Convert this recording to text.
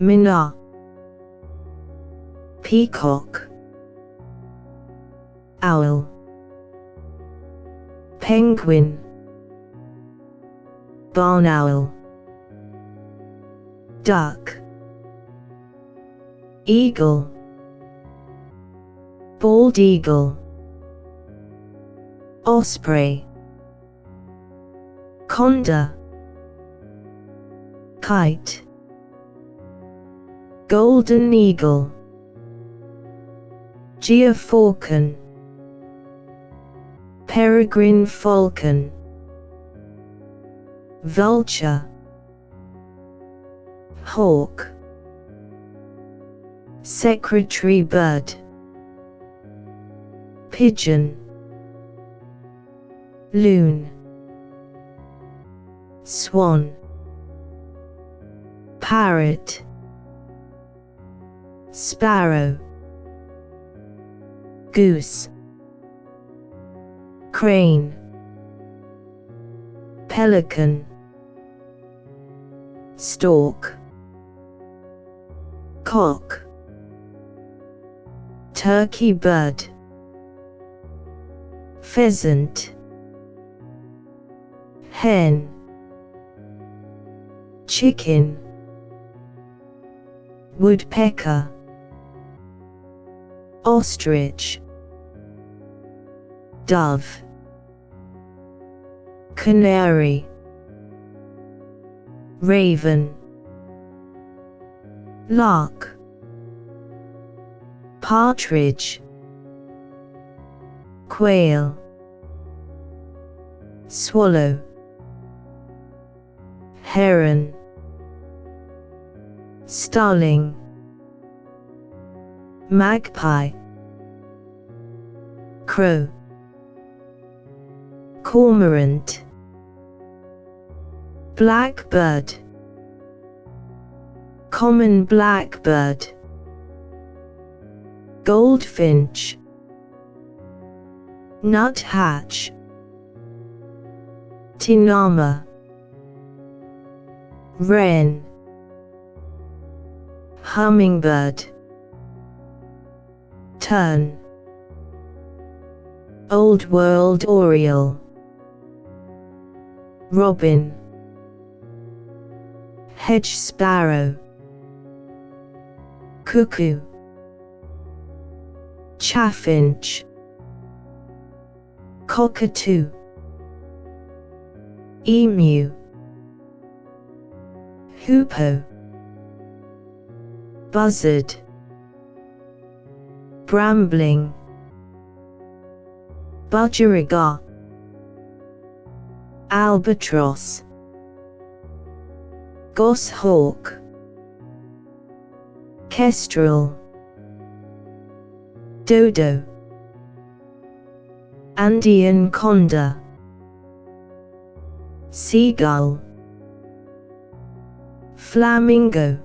minnow, peacock, owl, penguin, barn owl, duck, eagle, bald eagle, osprey, condor, kite, golden eagle, geofalcon, peregrine falcon, vulture, hawk, secretary bird, pigeon, loon, swan, parrot, sparrow, goose, crane, pelican, stork, cock, turkey bird, pheasant, hen, chicken, woodpecker, ostrich, dove, canary, raven, lark, partridge, quail, swallow, heron, starling, magpie, crow, cormorant, blackbird, common blackbird, goldfinch, nuthatch, tinama, wren, hummingbird, tern, old world oriole, robin, hedge sparrow, cuckoo, chaffinch, cockatoo, emu, hoopoe, buzzard, brambling, budgerigar, albatross, goshawk, kestrel, dodo, Andean condor, seagull, flamingo,